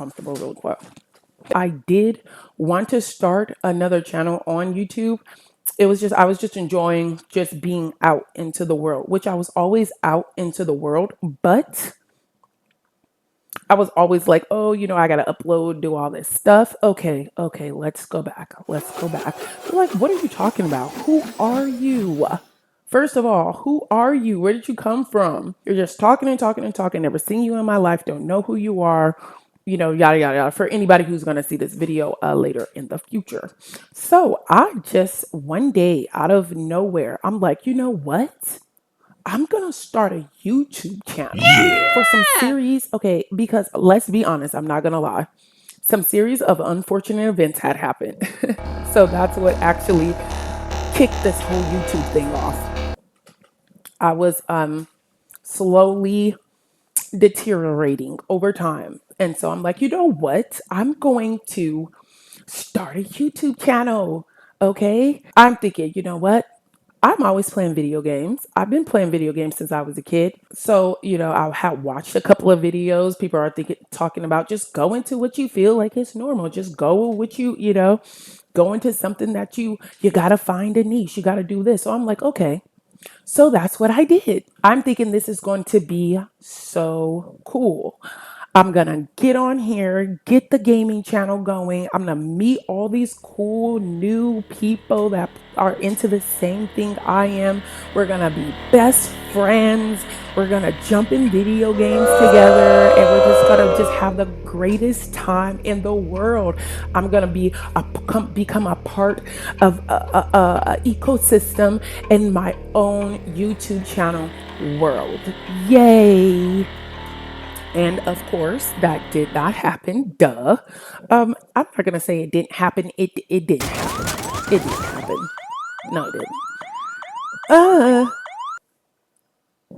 comfortable real quick. I did want to start another channel on YouTube. It was just, I was just enjoying just being out into the world, which I was always out into the world, but I was always like, oh, I got to upload, do all this stuff. Okay, let's go back. Let's go back. They're like, what are you talking about? Who are you? First of all, who are you? Where did you come from? You're just talking and talking and talking. Never seen you in my life. Don't know who you are. Yada, yada, yada. For anybody who's going to see this video later in the future. So I just, one day out of nowhere, I'm like, you know what? I'm going to start a YouTube channel for some series. Okay, because let's be honest, I'm not going to lie. Some series of unfortunate events had happened. So that's what actually kicked this whole YouTube thing off. I was slowly deteriorating over time. And so I'm like, you know what? I'm going to start a YouTube channel. Okay. I'm thinking, you know what? I'm always playing video games. I've been playing video games since I was a kid. So, I have watched a couple of videos. People are talking about just go into what you feel like it's normal. Just go with go into something that you got to find a niche. You got to do this. So I'm like, okay. So that's what I did. I'm thinking this is going to be so cool. I'm going to get on here, get the gaming channel going. I'm going to meet all these cool new people that are into the same thing I am. We're going to be best friends. We're going to jump in video games together, and we're just going to just have the greatest time in the world. I'm going to become a part of a ecosystem in my own YouTube channel world. Yay. And of course, that did not happen. Duh. I'm not gonna say it didn't happen. It didn't happen. It didn't happen. No, it didn't.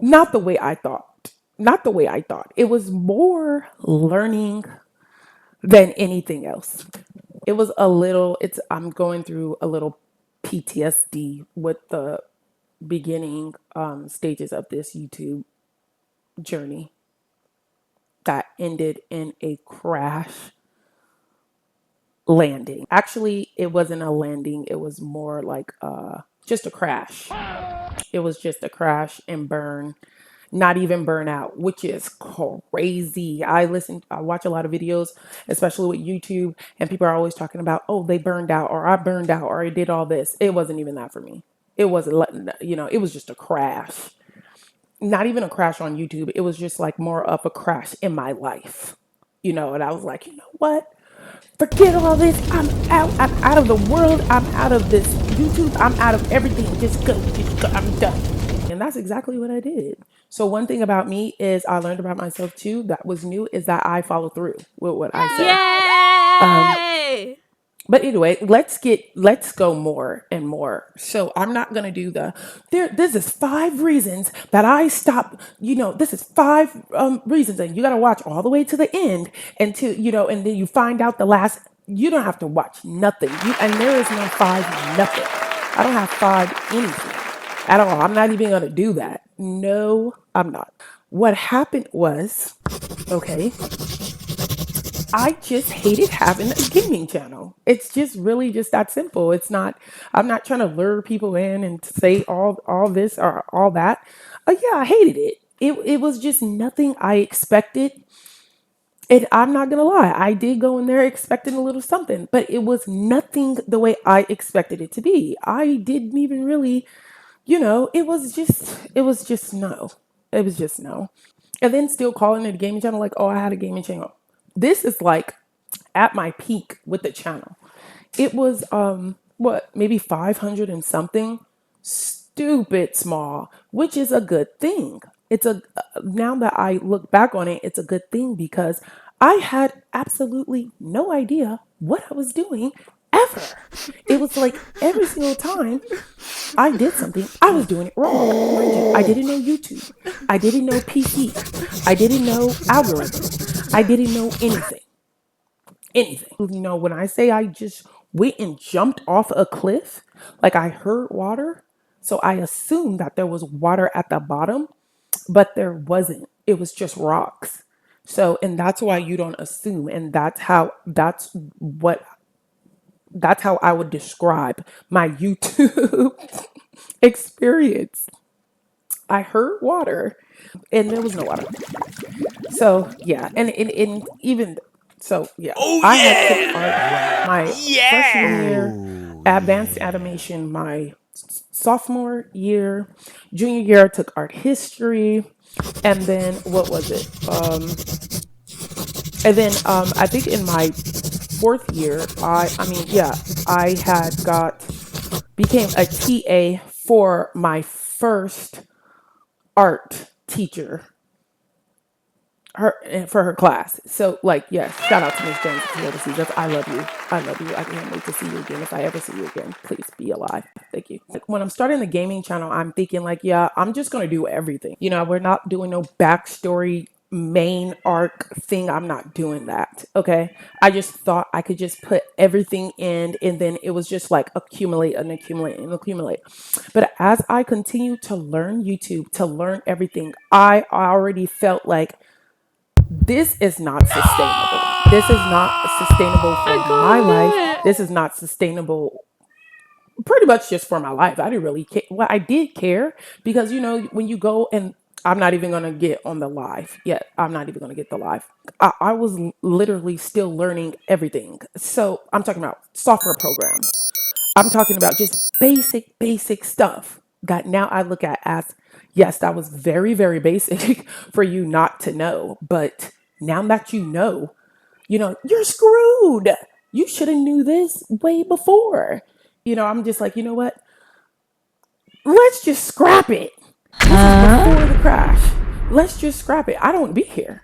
Not the way I thought. Not the way I thought. It was more learning than anything else. It was a little. I'm going through a little PTSD with the beginning stages of this YouTube journey that ended in a crash landing. Actually, it wasn't a landing. It was more like just a crash. It was just a crash and burn, not even burn out, which is crazy. I watch a lot of videos, especially with YouTube, and people are always talking about, oh, they burned out, or I burned out, or I did all this. It wasn't even that for me. It wasn't, it was just a crash. Not even a crash on YouTube. It was just like more of a crash in my life, and I was like, you know what? Forget all this. I'm out. I'm out of the world. I'm out of this YouTube. I'm out of everything. Just go. Just go. I'm done. And that's exactly what I did. So one thing about me is I learned about myself too that was new is that I follow through with what I say. Yay! But anyway, let's go more and more. So I'm not gonna do this is 5 reasons that I stopped, this is 5 reasons, and you gotta watch all the way to the end until, and then you find out the last. You don't have to watch nothing. And there is no 5 nothing. I don't have 5 anything at all. I'm not even gonna do that. No, I'm not. What happened was, okay, I just hated having a gaming channel. It's just really just that simple. I'm not trying to lure people in and say all this or all that. Yeah, I hated it. It was just nothing I expected. And I'm not gonna lie, I did go in there expecting a little something, but it was nothing the way I expected it to be. I didn't even really, it was just no. It was just no. And then still calling it a gaming channel, like, oh, I had a gaming channel. This is like at my peak with the channel. It was maybe 500 and something, stupid small, which is a good thing. Now that I look back on it, it's a good thing because I had absolutely no idea what I was doing ever. It was like every single time I did something, I was doing it wrong. Mind you, I didn't know YouTube. I didn't know PC. I didn't know algorithms. I didn't know anything. When I say I just went and jumped off a cliff, like I heard water. So I assumed that there was water at the bottom, but there wasn't. It was just rocks. So, and that's why you don't assume. And that's how I would describe my YouTube experience. I heard water and there was no water. So yeah, and even so yeah, Oh I had took art yeah! my freshman Yeah! year, advanced animation my sophomore year, junior year I took art history, and then what was it? And then I think in my fourth year, I mean yeah, I had got became a TA for my first art teacher her for her class. So like yes, shout out to Miss Jones if you ever see this. I love you. I love you. I can't wait to see you again. If I ever see you again, please be alive. Thank you. Like when I'm starting the gaming channel, I'm thinking like, yeah, I'm just gonna do everything. You know, we're not doing no backstory main arc thing. I'm not doing that. Okay. I just thought I could just put everything in and then it was just like accumulate and accumulate and accumulate. But as I continue to learn YouTube, to learn everything, I already felt like this is not sustainable. This is not sustainable for my life. This is not sustainable pretty much just for my life. I didn't really care. Well, I did care because, you know, when you go and I'm not even going to get on the live yet. I'm not even going to get the live. I was literally still learning everything. So I'm talking about software programs. I'm talking about just basic stuff that now I look at as, yes, that was very, very basic for you not to know. But now that you know, you're screwed. You should have knew this way before. You know, I'm just like, you know what? Let's just scrap it. This is before the crash. Let's just scrap it. I don't want to be here.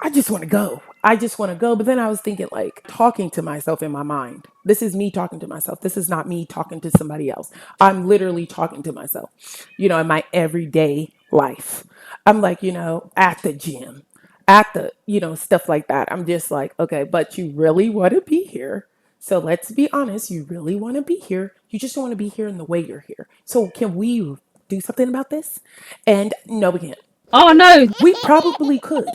I just want to go. I just want to go. But then I was thinking, like, talking to myself in my mind. This is me talking to myself. This is not me talking to somebody else. I'm literally talking to myself, you know, in my everyday life. I'm like, you know, at the gym, at the, you know, stuff like that. I'm just like, okay, but you really want to be here. So let's be honest. You really want to be here. You just don't want to be here in the way you're here. So can we do something about this? And no, we can't. Oh no! We probably could.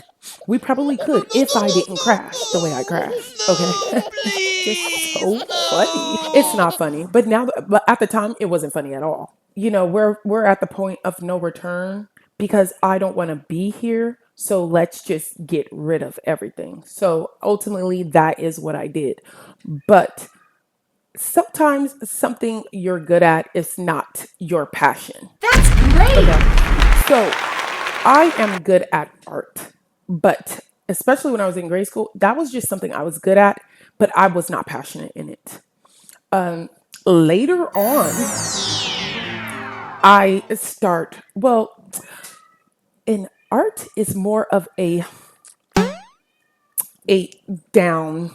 We probably could if I didn't crash the way I crashed. Okay. It's just so funny. It's not funny, but but at the time it wasn't funny at all. You know, we're at the point of no return because I don't want to be here. So let's just get rid of everything. So ultimately that is what I did. But sometimes something you're good at is not your passion. That's great! Okay. So I am good at art, but especially when I was in grade school, that was just something I was good at, but I was not passionate in it. Later on, I start, well, in art is more of a down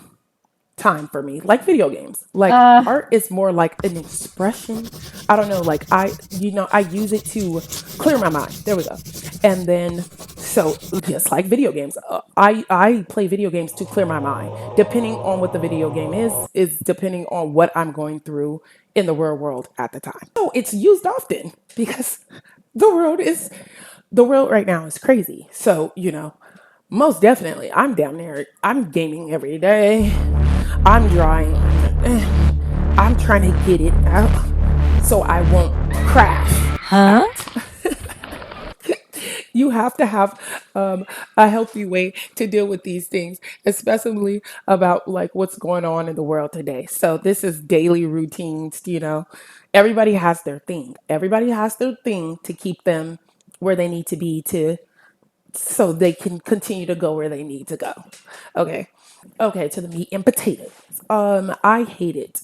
time for me, like video games. Like art is more like an expression. I don't know, like you know, I use it to clear my mind. There we go. And then, so just like video games, I play video games to clear my mind. Depending on what the video game is depending on what I'm going through in the real world at the time. So it's used often because the world is, the world right now is crazy. So, you know, most definitely, I'm down there. I'm gaming every day. I'm drawing. I'm trying to get it out so I won't crash. Huh? You have to have a healthy way to deal with these things, especially about like what's going on in the world today. So this is daily routines, you know. Everybody has their thing. Everybody has their thing to keep them where they need to be to so they can continue to go where they need to go. Okay. Okay, to the meat and potatoes. I hate it.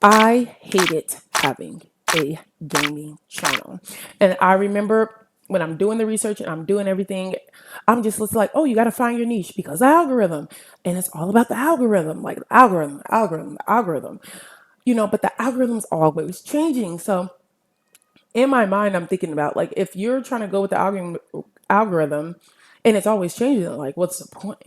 I hated having a gaming channel. And I remember when I'm doing the research and I'm doing everything, I'm just like, oh, you got to find your niche because the algorithm. And it's all about the algorithm, like algorithm. You know, but the algorithm's always changing. So in my mind, I'm thinking about like, if you're trying to go with the algorithm and it's always changing, like, what's the point?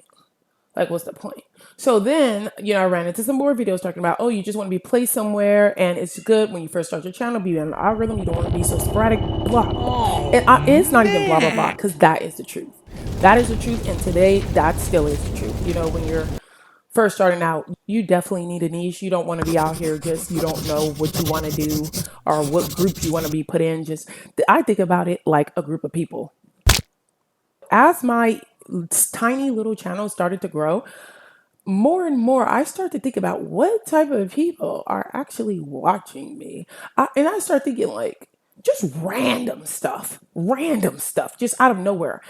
Like, what's the point? So then, you know, I ran into some more videos talking about, oh, you just want to be placed somewhere and it's good when you first start your channel, be on the algorithm. You don't want to be so sporadic, blah. Oh, And it's not even blah, blah, blah, man. because that is the truth. That is the truth. And today, that still is the truth. You know, when you're first starting out, you definitely need a niche. You don't want to be out here just, you don't know what you want to do or what group you want to be put in. Just, I think about it like a group of people. As my tiny little channel started to grow, more and more I start to think about what type of people are actually watching me. And I start thinking like just random stuff, just out of nowhere.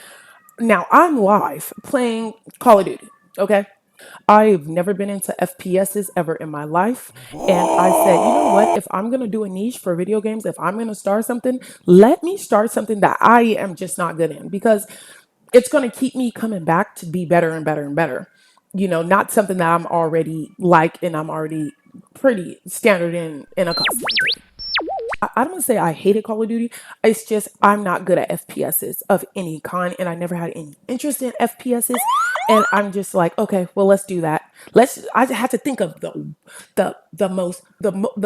Now I'm live playing Call of Duty, okay? I've never been into FPSs ever in my life. And I said, you know what? If I'm going to do a niche for video games, if I'm going to start something, let me start something that I am just not good in, because it's going to keep me coming back to be better and better and better. You know, not something that I'm already like and I'm already pretty standard in accustomed to. I don't want to say I hated Call of Duty. It's just I'm not good at FPSs of any kind, and I never had any interest in FPSs. And I'm just like, okay, well, let's do that. Let's. I had to think of the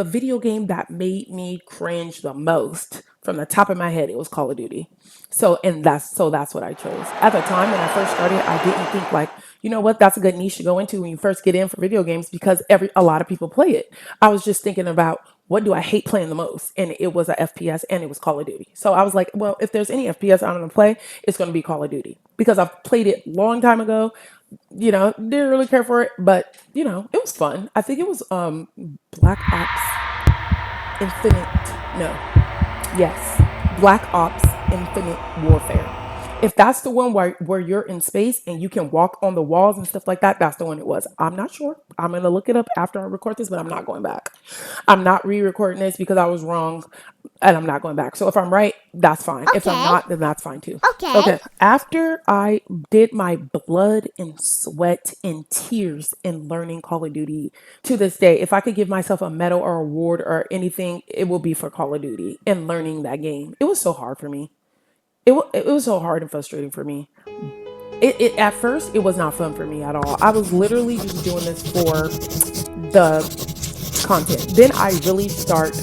video game that made me cringe the most from the top of my head. It was Call of Duty. So that's what I chose. At the time when I first started, I didn't think like, you know what, that's a good niche to go into when you first get in for video games, because a lot of people play it. I was just thinking about what do I hate playing the most, and it was a FPS, and it was Call of Duty. So I was like, well, if there's any FPS I'm gonna play, it's gonna be Call of Duty, because I've played it long time ago. You know, didn't really care for it, but you know, it was fun. I think it was Black Ops Infinite. No, yes, Black Ops Infinite Warfare. If that's the one where you're in space and you can walk on the walls and stuff like that, that's the one it was. I'm not sure. I'm going to look it up after I record this, but I'm not going back. I'm not re recording this because I was wrong, and I'm not going back. So if I'm right, that's fine. If I'm Okay. not, then that's fine too. Okay. Okay. After I did my blood and sweat and tears in learning Call of Duty, to this day, if I could give myself a medal or award or anything, it will be for Call of Duty and learning that game. It was so hard for me. It was so hard and frustrating for me. It at first it was not fun for me at all. I was literally just doing this for the content. Then I really start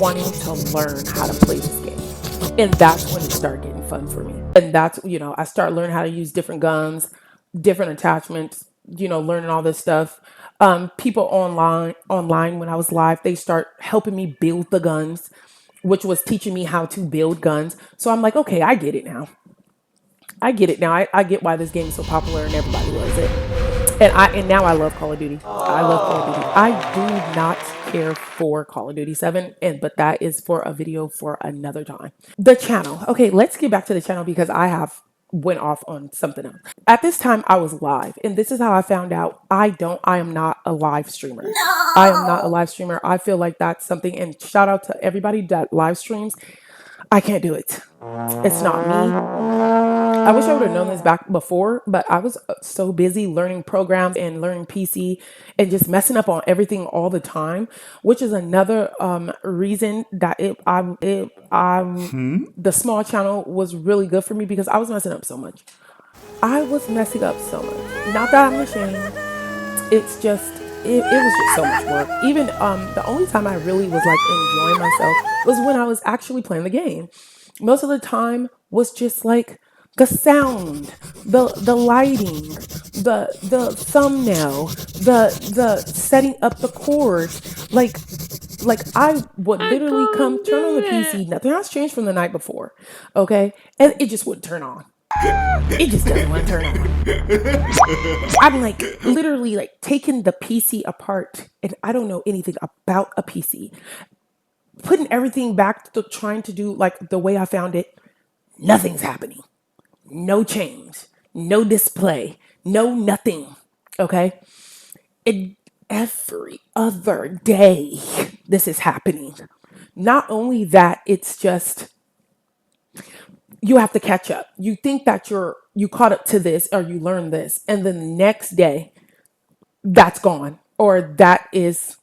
wanting to learn how to play this game. And that's when it started getting fun for me. And that's, you know, I start learning how to use different guns, different attachments, you know, learning all this stuff. People online when I was live, they start helping me build the guns, which was teaching me how to build guns. So I'm like, okay, I get it now. I get it now. I get why this game is so popular and everybody loves it. And now I love Call of Duty. I love Call of Duty. I do not care for Call of Duty 7, but that is for a video for another time. The channel. Okay, let's get back to the channel because I have went off on something else. At this time I was live, and this is how I found out I am not a live streamer. I am not a live streamer. I feel like that's something, and shout out to everybody that live streams. I can't do it. It's not me. I wish I would have known this back before, but I was so busy learning programs and learning PC and just messing up on everything all the time, which is another reason that the small channel was really good for me, because I was messing up so much. I was messing up so much. Not that I'm ashamed. It's just it was just so much work. Even the only time I really was like enjoying myself was when I was actually playing the game. Most of the time was just like the sound, the lighting, the thumbnail, the setting up the chords. Like I would literally come turn on the PC. Nothing has changed from the night before. Okay. And it just wouldn't turn on. It just doesn't want to turn on. I'm like literally like taking the PC apart, and I don't know anything about a PC. Putting everything back to trying to do like the way I found it. Nothing's happening. No change. No display. No nothing. Okay. And every other day this is happening. Not only that, it's just you have to catch up. You think that you caught up to this or you learned this, and then the next day that's gone, or that is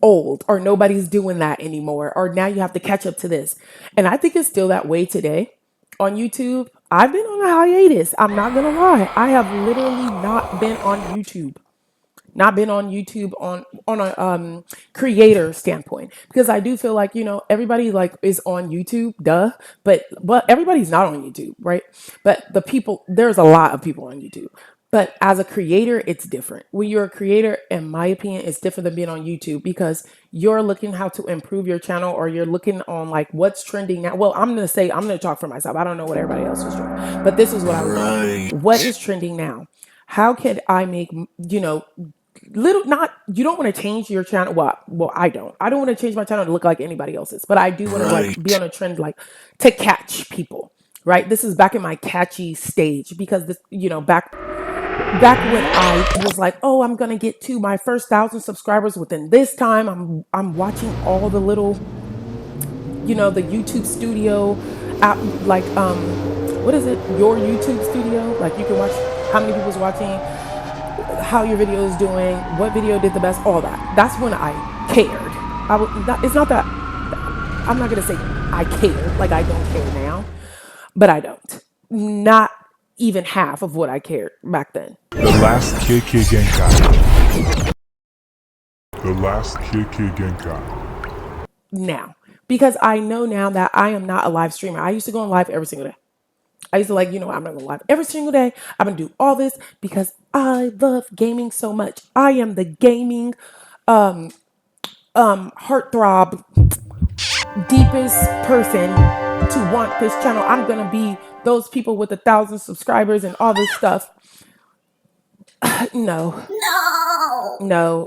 old, or nobody's doing that anymore, or now you have to catch up to this. And I think it's still that way today on YouTube. I've been on a hiatus. I'm not gonna lie. I have literally not been on YouTube not been on YouTube on a creator standpoint, because I do feel like, everybody like is on YouTube, duh, but everybody's not on YouTube, right? But there's a lot of people on YouTube. But as a creator, it's different. When you're a creator, in my opinion, it's different than being on YouTube, because you're looking how to improve your channel, or you're looking on like what's trending now. Well, I'm gonna talk for myself. I don't know what everybody else is doing, but this is what I was doing. What is trending now? How can I make, little, not, you don't want to change your channel. Well, I don't want to change my channel to look like anybody else's, but I do want to like be on a trend, like to catch people, right? This is back in my catchy stage, because this, back when I was like, oh, I'm gonna get to my first 1,000 subscribers within this time. I'm watching all the little, the YouTube studio app, like what is it, your YouTube studio, like you can watch how many people's watching, how your video is doing, what video did the best, all that. That's when I cared. It's not that, I'm not gonna say I cared like I don't care now, but I don't. Not even half of what I cared back then. The last Kekkei-Genkai. The last Kekkei-Genkai. Now, because I know now that I am not a live streamer. I used to go on live every single day. I used to I'm not going to live every single day. I'm going to do all this because I love gaming so much. I am the gaming heartthrob, deepest person to want this channel. I'm going to be those people with 1,000 subscribers and all this stuff. No,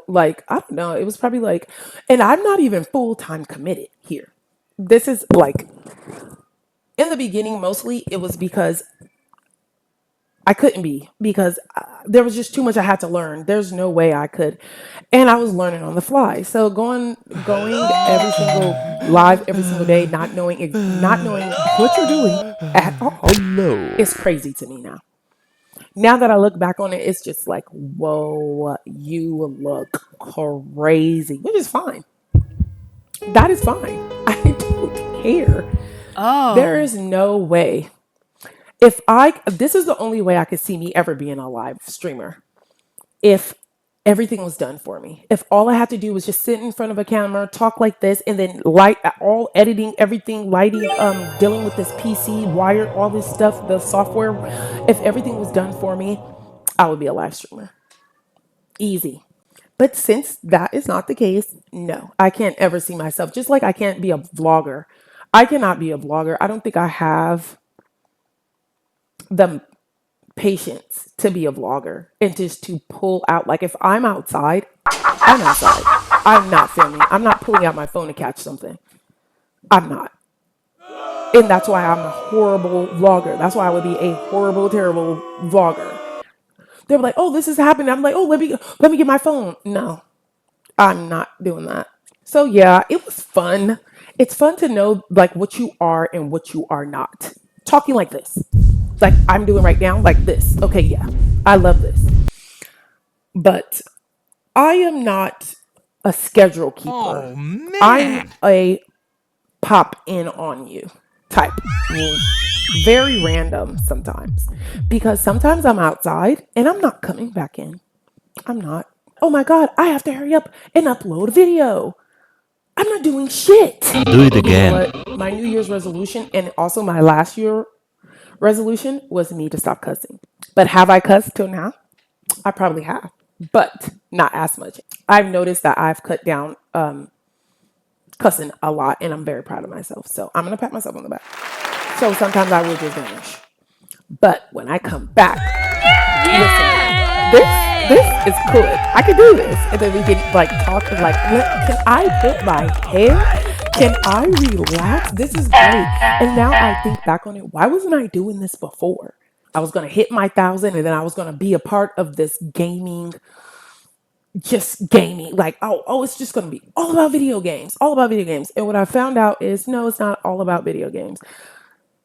like, I don't know. It was probably like, and I'm not even full-time committed here. This is like, in the beginning, mostly it was because I couldn't be, because there was just too much I had to learn. There's no way I could. And I was learning on the fly. So going every single live every single day, not knowing what you're doing at all, is crazy to me now. Now that I look back on it, it's just like, whoa, you look crazy, which is fine. That is fine. I don't care. There is no way. This is the only way I could see me ever being a live streamer. If everything was done for me. If all I had to do was just sit in front of a camera, talk like this, and then all editing, everything, lighting, dealing with this PC, wire, all this stuff, the software. If everything was done for me, I would be a live streamer. Easy. But since that is not the case, no, I can't ever see myself. Just like I can't be a vlogger. I cannot be a vlogger. I don't think I have the patience to be a vlogger and just to pull out. Like, if I'm outside, I'm outside. I'm not filming. I'm not pulling out my phone to catch something. I'm not. And that's why I'm a horrible vlogger. That's why I would be a horrible, terrible vlogger. They were like, oh, this is happening. I'm like, oh, let me get my phone. No, I'm not doing that. So yeah, it was fun. It's fun to know like what you are and what you are not. Talking like this, like I'm doing right now, like this. Okay, yeah, I love this. But I am not a schedule keeper. Oh, man. I'm a pop in on you type. Very random sometimes, because sometimes I'm outside and I'm not coming back in. I'm not. Oh my God, I have to hurry up and upload a video. I'm not doing shit. Do it again. But my New Year's resolution, and also my last year resolution, was me to stop cussing. But have I cussed till now? I probably have, but not as much. I've noticed that I've cut down cussing a lot, and I'm very proud of myself. So I'm gonna pat myself on the back. So sometimes I will just vanish, but when I come back, listen, this is cool. I can do this, and then we can like talk and like, can I put my hair? Can I relax? This is great. And now I think back on it. Why wasn't I doing this before? I was gonna hit my 1,000, and then I was gonna be a part of this gaming. Just gaming, like, oh, it's just gonna be all about video games, all about video games. And what I found out is, no, it's not all about video games.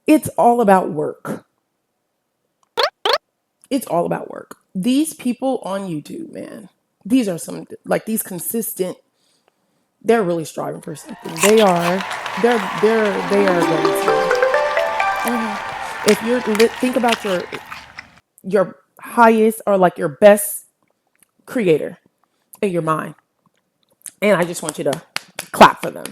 It's all about work. It's all about work. These people on YouTube, man, these are some, like, these consistent, they're really striving for something. They are going to. If you're, think about your highest or like your best creator. in your mind. And I just want you to clap for them.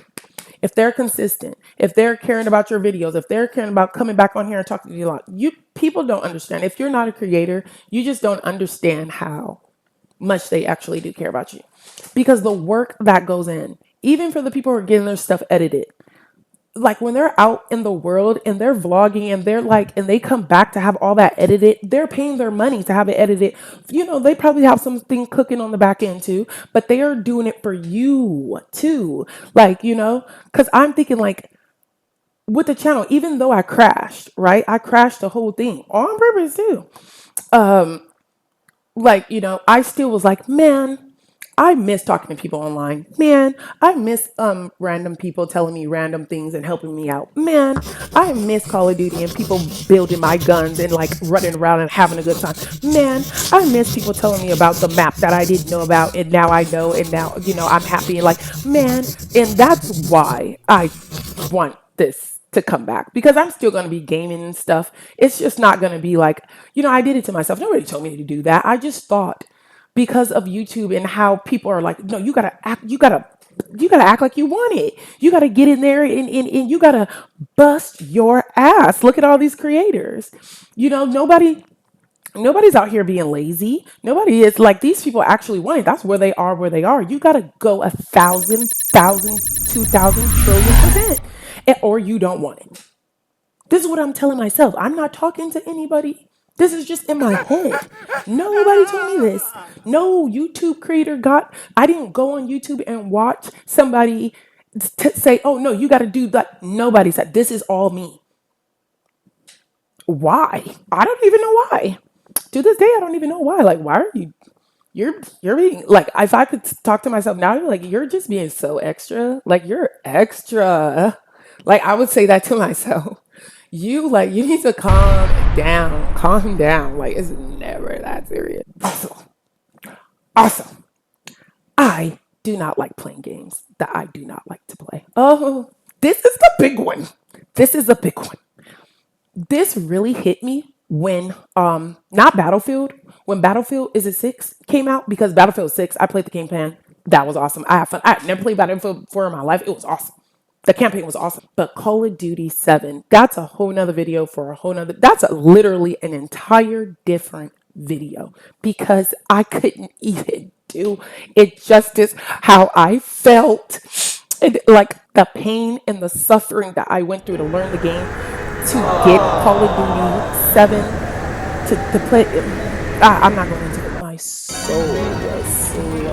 If they're consistent, if they're caring about your videos, if they're caring about coming back on here and talking to you a lot, you people don't understand. If you're not a creator, you just don't understand how much they actually do care about you. Because the work that goes in, even for the people who are getting their stuff edited, like when they're out in the world and they're vlogging and they're like, and they come back to have all that edited, they're paying their money to have it edited. You know, they probably have something cooking on the back end too, but they are doing it for you too. Like, you know, because I'm thinking like with the channel, even though I crashed, right? I crashed the whole thing on purpose too. Like, you know, I still was like, man, I miss talking to people online. Man, I miss random people telling me random things and helping me out. Man, I miss Call of Duty and people building my guns and like running around and having a good time. Man, I miss people telling me about the map that I didn't know about and now I know and now, you know, I'm happy and like, man, and that's why I want this to come back because I'm still going to be gaming and stuff. It's just not going to be like, you know, I did it to myself. Nobody told me to do that. I just thought because of YouTube and how people are like, no, you gotta act like you want it. You gotta get in there and you gotta bust your ass. Look at all these creators. You know, nobody's out here being lazy. Nobody is like these people actually want it. That's where they are where they are. You gotta go 1,000, 2,000 trillion percent. Or you don't want it. This is what I'm telling myself. I'm not talking to anybody. This is just in my head. Nobody told me this. No YouTube creator I didn't go on YouTube and watch somebody say, oh no, you got to do that. Nobody said, this is all me. Why? I don't even know why. To this day, I don't even know why. Like, why are you you're being like if I could talk to myself now, I'd be like, you're just being so extra. Like you're extra. Like I would say that to myself. You need to calm down. Calm down. Like it's never that serious. Also, I do not like playing games that I do not like to play. Oh, this is the big one. This is the big one. This really hit me when not Battlefield, when Battlefield is it 6 came out because Battlefield 6 I played the campaign. That was awesome. I had fun. I had never played Battlefield before in my life. It was awesome. The campaign was awesome. But Call of Duty 7, that's a whole nother video for a whole nother that's literally an entire different video because I couldn't even do it justice how I felt and like the pain and the suffering that I went through to learn the game to get Call of Duty 7 to play. I'm not going into it. My soul was slowly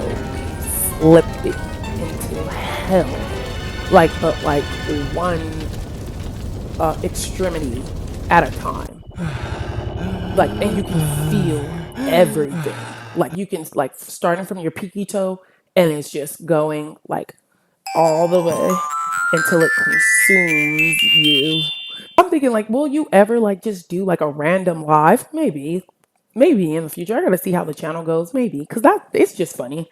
slipping into hell, but like one extremity at a time. Like, and you can feel everything. Like you can like starting from your peaky toe, and it's just going like all the way until it consumes you. I'm thinking like, will you ever like just do like a random live? Maybe in the future. I gotta see how the channel goes. Maybe because that it's just funny.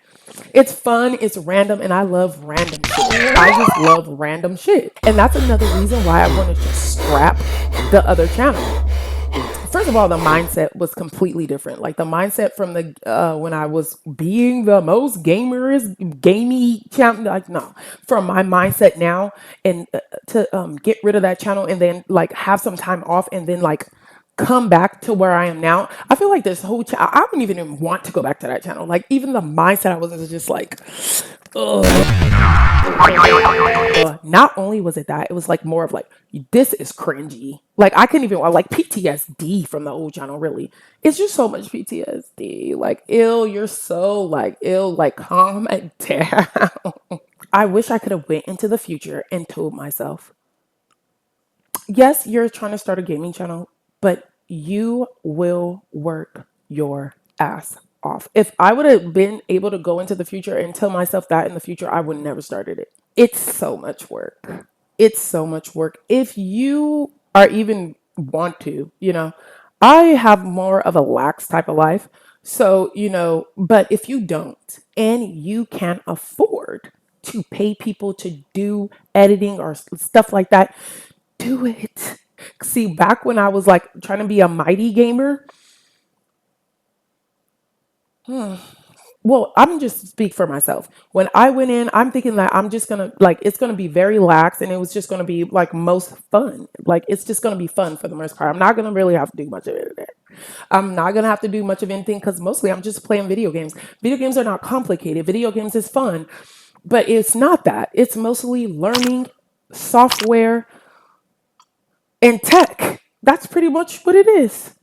It's fun. It's random, and I love random shit. I just love random shit, and that's another reason why I want to just scrap the other channel. First of all, the mindset was completely different. Like the mindset from the when I was being the most gamey channel. Like no, from my mindset now, and to get rid of that channel and then like have some time off and then like come back to where I am now. I feel like this whole channel. I wouldn't even want to go back to that channel. Like even the mindset I was just like, ugh. Not only was it that, it was like more of like, this is cringy. Like I couldn't even like PTSD from the old channel, really. It's just so much PTSD. Like, ill, you're so like ill, like calm it down. I wish I could have went into the future and told myself, yes, you're trying to start a gaming channel, but you will work your ass off. If I would have been able to go into the future and tell myself that in the future, I would never started it. It's so much work. It's so much work. If you are even want to, I have more of a lax type of life. So, but if you don't and you can't afford to pay people to do editing or stuff like that, do it. See, back when I was like trying to be a mighty gamer, well, I'm just speak for myself. When I went in, I'm thinking that I'm just gonna like it's gonna be very lax, and it was just gonna be like most fun. Like it's just gonna be fun for the most part. I'm not gonna really have to do much of it today. I'm not gonna have to do much of anything because mostly I'm just playing video games. Video games are not complicated. Video games is fun, but it's not that. It's mostly learning software and tech. That's pretty much what it is.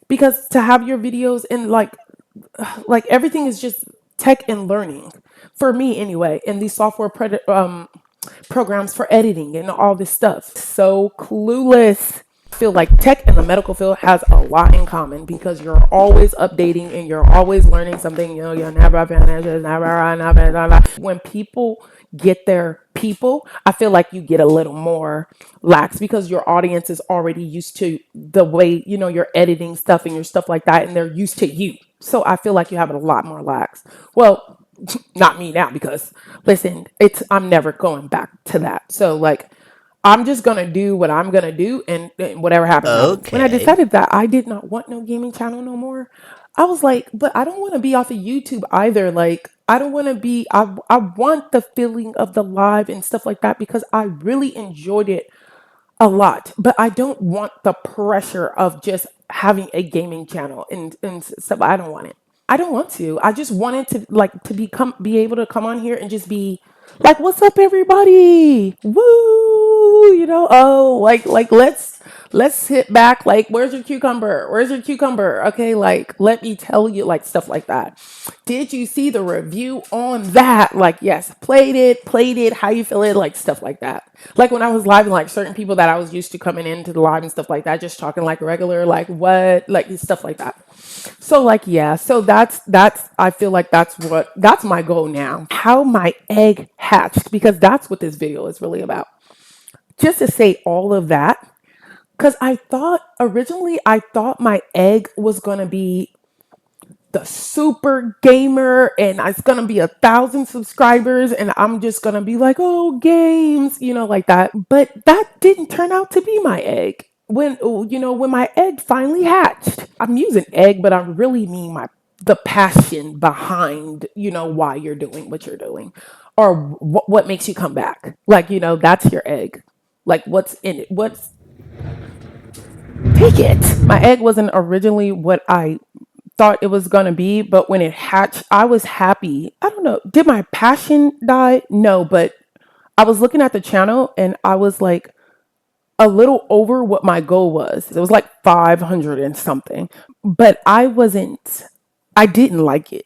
Because to have your videos in like everything is just tech and learning for me anyway, and these programs for editing and all this stuff. So clueless. I feel like tech and the medical field has a lot in common because you're always updating and you're always learning something. You know, you're never finished. When people get their people, I feel like you get a little more lax because your audience is already used to the way, you know, you're editing stuff and your stuff like that, and they're used to you. So I feel like you have it a lot more lax. Well, not me now because listen, it's I'm never going back to that. So like I'm just gonna do what I'm gonna do, and whatever happens, happens. When I Okay. decided that I did not want no gaming channel no more, I was like, but I don't want to be off of YouTube either. Like, I don't want to be. I want the feeling of the live and stuff like that because I really enjoyed it a lot. But I don't want the pressure of just having a gaming channel and stuff. I don't want it. I don't want to. I just wanted to like to be able to come on here and just be like, "What's up, everybody? Woo!" You know, oh, like let's sit back. Like, where's your cucumber? Where's your cucumber? Okay, like let me tell you, like stuff like that. Did you see the review on that? Like, yes, played it. How you feel it? Like stuff like that. Like when I was live, and like certain people that I was used to coming into the live and stuff like that, just talking like regular, like what, like stuff like that. So like yeah, so that's I feel like that's my goal now. How my egg hatched because that's what this video is really about. Just to say all of that cuz I thought originally I thought my egg was going to be the super gamer and it's gonna be 1,000 subscribers and I'm just gonna be like, oh, games, you know, like that. But that didn't turn out to be my egg. When my egg finally hatched, I'm using egg, but I really mean the passion behind, why you're doing what you're doing or what makes you come back. Like, that's your egg. Like what's in it? What's take it. My egg wasn't originally what I thought it was going to be, but when it hatched, I was happy. I don't know. Did my passion die? No, but I was looking at the channel and I was like a little over what my goal was. It was like 500 and something, but I didn't like it.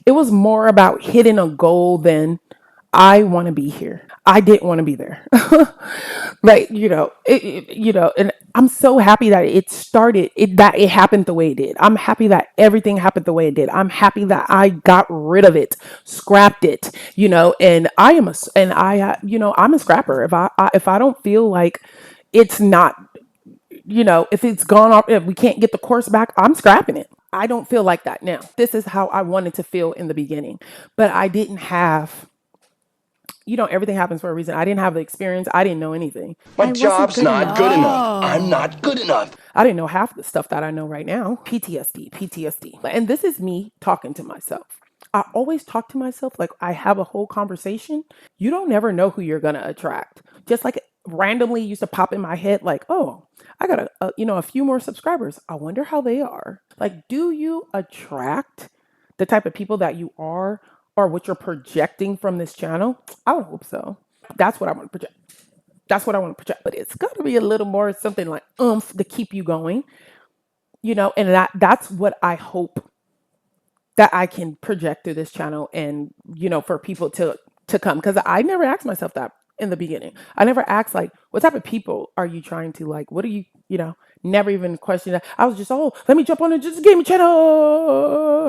It was more about hitting a goal than I want to be here. I didn't want to be there. Like, and I'm so happy that that it happened the way it did. I'm happy that everything happened the way it did. I'm happy that I got rid of it, scrapped it, and I'm a scrapper. If I don't feel like it's not, if it's gone off, if we can't get the course back, I'm scrapping it. I don't feel like that now. This is how I wanted to feel in the beginning, but I didn't have, everything happens for a reason. I didn't have the experience. I didn't know anything. My job's not good enough. I'm not good enough. I didn't know half the stuff that I know right now. PTSD. And this is me talking to myself. I always talk to myself like I have a whole conversation. You don't never know who you're going to attract. Just like randomly used to pop in my head like, oh, I got a few more subscribers. I wonder how they are. Like, do you attract the type of people that you are or what you're projecting from this channel? I would hope so. That's what I want to project. That's what I want to project. But it's got to be a little more something like oomph to keep you going, and that's what I hope that I can project through this channel and, for people to come. Because I never asked myself that in the beginning. I never asked like, what type of people are you trying to like? What are you, never even questioned that. I was just, oh, let me jump on it, just a gaming channel.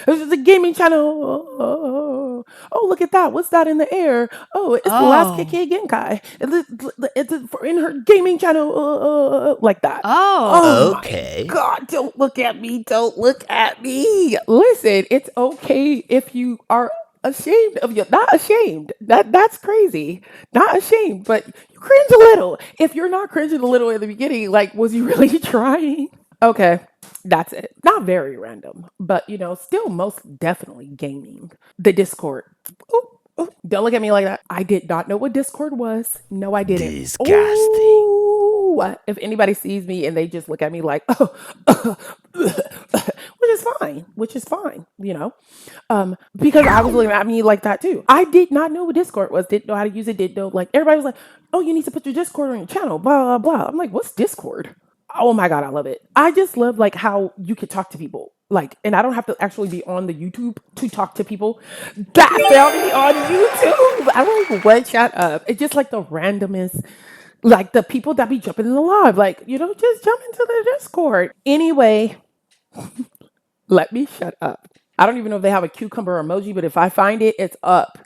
It's just a gaming channel. Oh, look at that. What's that in the air? Oh, it's the last Kekkei-Genkai. It's in her gaming channel. Like that. Oh my Okay. God, don't look at me. Don't look at me. Listen, it's okay if you are ashamed of you. Not ashamed. That's crazy. Not ashamed, but you cringe a little. If you're not cringing a little in the beginning, like, was you really trying? Okay, that's it. Not very random, but still most definitely gaming. The Discord. Ooh, ooh, don't look at me like that. I did not know what Discord was. No, I didn't. Disgusting. Oh, if anybody sees me and they just look at me like, oh, which is fine, because I was looking at me like that too. I did not know what Discord was, didn't know how to use it, didn't know, like, everybody was like, oh, you need to put your Discord on your channel, blah, blah, blah. I'm like, what's Discord? Oh my God, I love it. I just love like how you could talk to people. Like, and I don't have to actually be on the YouTube to talk to people. That found me on YouTube. I'm like, what? Shut up. It's just like the randomest, like the people that be jumping in the live, like, just jump into the Discord. Anyway, let me shut up. I don't even know if they have a cucumber emoji, but if I find it, it's up.